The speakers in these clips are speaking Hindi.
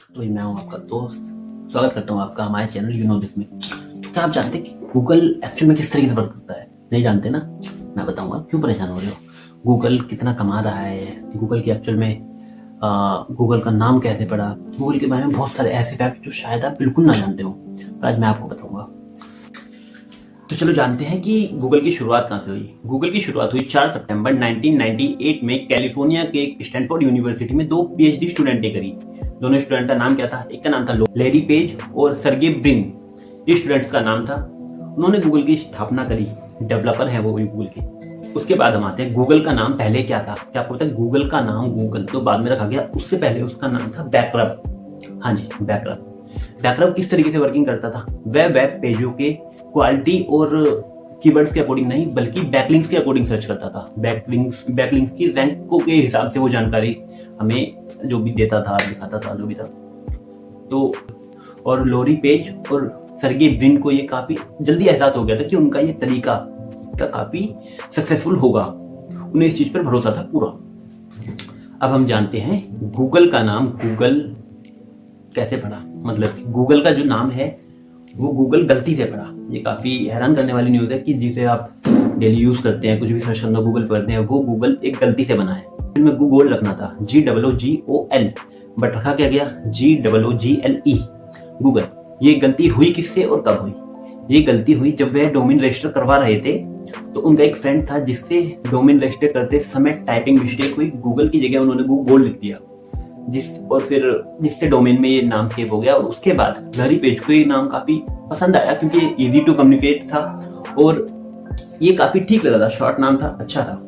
तो मैं हूँ आपका दोस्त। स्वागत करता हूँ आपका हमारे चैनल यू नो दिस में। तो क्या आप जानते हैं कि गूगल एक्चुअल में किस तरीके से वर्क करता है? नहीं जानते ना? मैं बताऊंगा। क्यों परेशान हो रहे हो? गूगल कितना कमा रहा है, गूगल की एक्चुअल में गूगल का नाम कैसे पड़ा, गूगल के बारे में बहुत सारे ऐसे फैक्ट जो शायद आप बिल्कुल ना जानते हो, तो आज मैं आपको बताऊंगा। तो चलो जानते हैं कि गूगल की शुरुआत कहाँ से हुई। गूगल की शुरुआत हुई 4 सितंबर 1998 में कैलिफोर्निया के स्टैनफोर्ड यूनिवर्सिटी में दो पीएचडी स्टूडेंट ने करी। दोनों स्टूडेंट का नाम क्या था? एक का नाम था लैरी पेज और सर्गे ब्रिन। ये स्टूडेंट्स का नाम था। उन्होंने गूगल की स्थापना करी। डेवलपर है वो गूगल के। उसके बाद हम आते हैं, गूगल का नाम पहले क्या था? क्या आपको पता है? गूगल का नाम गूगल तो बाद में रखा गया, उससे पहले उसका नाम था बैकरब। हाँ जी, बैकरब। बैकरब किस तरीके से वर्किंग करता था? वह वेब पेजों के क्वालिटी और कीवर्ड्स के अकॉर्डिंग नहीं, बल्कि बैकलिंक्स के अकॉर्डिंग सर्च करता था। बैकलिंक्स की रैंकों के हिसाब से वो जानकारी हमें जो भी देता था, दिखाता था, जो भी था। तो और लॉरी पेज और सर्गे ब्रिन को ये काफी जल्दी एहसास हो गया था कि उनका ये तरीका का काफी सक्सेसफुल होगा। उन्हें इस चीज पर भरोसा था पूरा। अब हम जानते हैं गूगल का नाम गूगल कैसे पड़ा। मतलब गूगल का जो नाम है वो गूगल गलती से पड़ा। ये काफी हैरान करने वाली न्यूज है कि जिसे आप डेली यूज करते हैं, कुछ भी सर्च करना गूगल पर करते हैं, वो गूगल एक गलती से बना है। इनमें गूगल रखना था GOOGOL, बट रखा क्या गया GOOGLE, गूगल। ये गलती हुई किससे और कब हुई? ये गलती हुई जब वह डोमेन रजिस्टर करवा रहे थे, तो उनका एक फ्रेंड था जिससे डोमेन रजिस्टर करते समय टाइपिंग मिस्टेक हुई। गूगल की जगह उन्होंने गूगल लिख दिया, जिससे डोमेन में ये नाम सेव हो गया। और उसके बाद लैरी पेज को ये नाम काफी पसंद आया क्योंकि इजी टू कम्युनिकेट था और ये काफी ठीक लगा था। शॉर्ट नाम था, अच्छा था।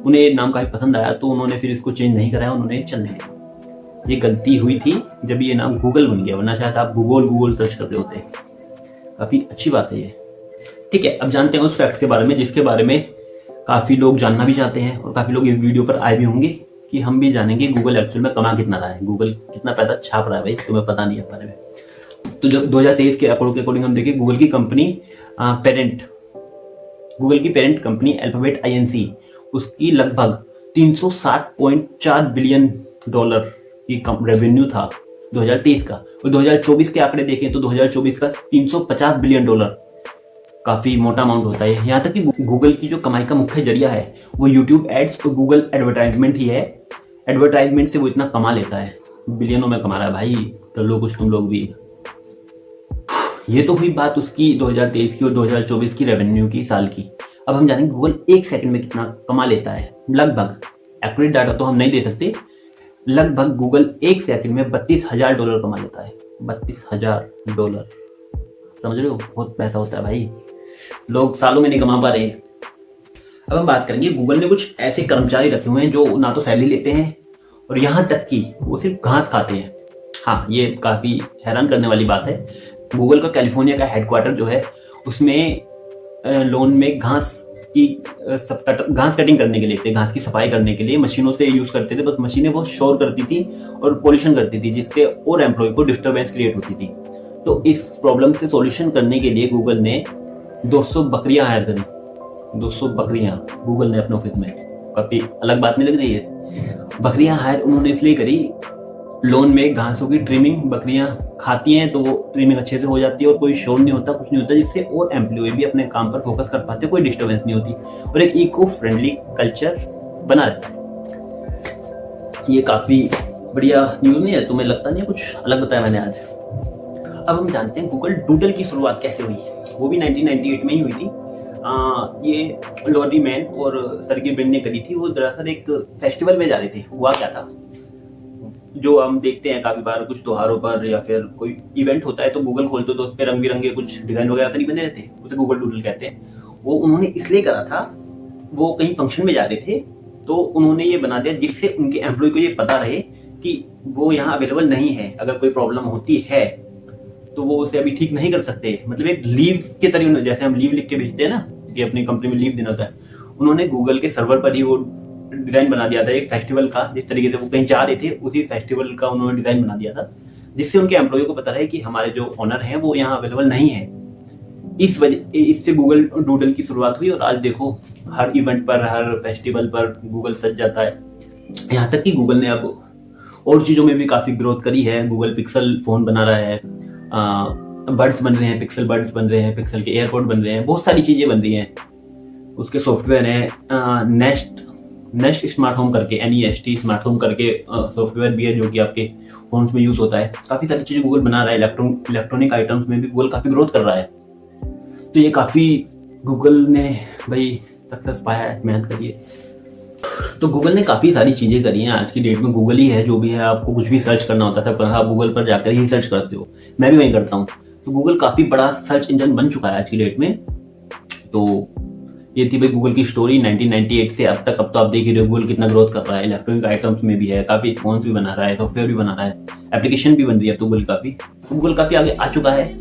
उन्हें ये नाम काफी पसंद आया, तो उन्होंने फिर इसको चेंज नहीं कराया, उन्होंने चलने दिया। ये गलती हुई थी जब ये नाम गूगल बन गया, वरना शायद आप गूगल सर्च कर रहे होते। काफी अच्छी बात है ये। ठीक है, अब जानते हैं उस फैक्ट के बारे में जिसके बारे में काफी लोग जानना भी चाहते हैं और काफी लोग इस वीडियो पर आए भी होंगे कि हम भी जानेंगे गूगल एक्चुअल में कमा कितना रहा है, गूगल कितना पैसा छाप रहा है। भाई तुम्हें पता नहीं है इस बारे में। तो जब 2023 के अकॉर्डिंग हम देखें, गूगल की पेरेंट कंपनी अल्फाबेट INC, उसकी लगभग 360.4 बिलियन डॉलर की रेवेन्यू था 2023 का। और 2024 के आंकड़े देखें तो 2024 का 350 बिलियन डॉलर। काफी मोटा अमाउंट होता है। यहाँ तक कि गूगल की जो कमाई का मुख्य जरिया है वो यूट्यूब एड्स और गूगल एडवर्टाइजमेंट ही है। एडवर्टाइजमेंट से वो इतना कमा लेता है, बिलियनों में कमा रहा है। भाई कर लो कुछ तुम लोग भी। ये तो हुई बात उसकी 2023 की और 2024 की रेवेन्यू की, साल की। अब हम जानेंगे गूगल एक सेकंड में कितना कमा लेता है। लगभग, एक्यूरेट डाटा तो हम नहीं दे सकते, लगभग गूगल एक सेकंड में $32,000 कमा लेता है। $32,000, समझ रहे हो? बहुत पैसा होता है भाई, लोग सालों में नहीं कमा पा रहे। अब हम बात करेंगे, गूगल ने कुछ ऐसे कर्मचारी रखे हुए हैं जो ना तो सैलरी लेते हैं और यहाँ तक कि वो सिर्फ घास खाते हैं। हाँ, ये काफी हैरान करने वाली बात है। गूगल का कैलिफोर्निया का हेडक्वार्टर जो है, उसमें लोन में घास कटिंग करने के लिए थे, घास की सफाई करने के लिए मशीनों से यूज करते थे। बस मशीनें बहुत शोर करती थी और पॉल्यूशन करती थी, जिससे और एम्प्लॉय को डिस्टर्बेंस क्रिएट होती थी। तो इस प्रॉब्लम से सॉल्यूशन करने के लिए गूगल ने 200 बकरियां हायर करी। 200 बकरियां गूगल ने अपने ऑफिस में। काफी अलग बात नहीं लग रही है? बकरियां हायर उन्होंने इसलिए करी, लोन में घासों की ट्रिमिंग बकरियां खाती हैं तो वो ट्रिमिंग अच्छे से हो जाती है और कोई शोर नहीं होता, कुछ नहीं होता, जिससे और एम्प्लॉय भी अपने काम पर फोकस कर पाते, कोई डिस्टर्बेंस नहीं होती और एक इको फ्रेंडली कल्चर बना रहता है। ये काफी बढ़िया न्यूज नहीं है? तुम्हें लगता नहीं है कुछ अलग बताया मैंने आज? अब हम जानते हैं गूगल डूडल की शुरुआत कैसे हुई। वो भी 1998 में ही हुई थी। ये लॉरी मैन और सर्गे ब्रिन ने करी थी। वो दरअसल एक फेस्टिवल में जा रहे थे। हुआ क्या था, जो हम देखते हैं काफी बार कुछ त्योहारों पर या फिर कोई इवेंट होता है तो गूगल खोलते तो उस पर रंग बिरंगे कुछ डिजाइन वगैरह तो नहीं बने रहते, उसे गूगल डूडल कहते हैं। वो उन्होंने इसलिए करा था, वो कहीं फंक्शन में जा रहे थे तो उन्होंने ये बना दिया जिससे उनके एम्प्लॉय को ये पता रहे कि वो यहाँ अवेलेबल नहीं है। अगर कोई प्रॉब्लम होती है तो वो उसे अभी ठीक नहीं कर सकते। मतलब एक लीव के तरीके, जैसे हम लीव लिख के भेजते हैं ना कि अपनी कंपनी में लीव देना होता है, उन्होंने गूगल के सर्वर पर ही वो डिजाइन बना दिया था एक फेस्टिवल का। जिस तरीके से वो कहीं जा रहे थे उसी फेस्टिवल का उन्होंने डिजाइन बना दिया था, जिससे उनके एम्प्लॉय को पता रहे कि हमारे जो ओनर हैं वो यहाँ अवेलेबल नहीं है। इस वजह इससे गूगल डूडल की शुरुआत हुई और आज देखो हर इवेंट पर, हर फेस्टिवल पर गूगल सज जाता है। यहाँ तक कि गूगल ने अब और चीज़ों में भी काफ़ी ग्रोथ करी है। गूगल पिक्सल फ़ोन बना रहा है, बड्स बन रहे हैं, पिक्सल बड्स बन रहे हैं, पिक्सल के एयरपोर्ट बन रहे हैं, बहुत सारी चीज़ें बन रही हैं। उसके सॉफ्टवेयर है नेस्ट स्मार्ट होम करके, NEST स्मार्ट होम करके सॉफ्टवेयर भी है जो कि आपके फोन्स में यूज होता है। काफ़ी सारी चीज़ें गूगल बना रहा है। इलेक्ट्रॉनिक आइटम्स में भी गूगल काफ़ी ग्रोथ कर रहा है। तो ये काफ़ी गूगल ने भाई सक्सेस पाया है, मेहनत करिए। तो गूगल ने काफ़ी सारी चीज़ें करी हैं। आज की डेट में गूगल ही है जो भी है, आपको कुछ भी सर्च करना होता है सब आप गूगल पर जाकर ही सर्च करते हो, मैं भी वही करता हूँ। तो गूगल काफ़ी बड़ा सर्च इंजन बन चुका है आज की डेट में। तो ये थी भाई गूगल की स्टोरी 1998 से अब तक। अब तो आप देख ही रहे हो गूगल कितना ग्रोथ कर रहा है। इलेक्ट्रॉनिक आइटम्स में भी है, काफ़ी फोन्स भी बना रहा है, सॉफ्टवेयर भी बना रहा है, एप्लीकेशन भी बन रही है तो गूगल काफ़ी आगे आ चुका है।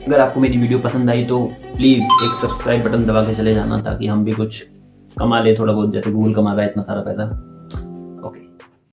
अगर आपको मेरी वीडियो पसंद आई तो प्लीज़ एक सब्सक्राइब बटन दबा के चले जाना, ताकि हम भी कुछ कमा ले थोड़ा बहुत, जैसे गूगल कमा रहा है इतना सारा पैसा।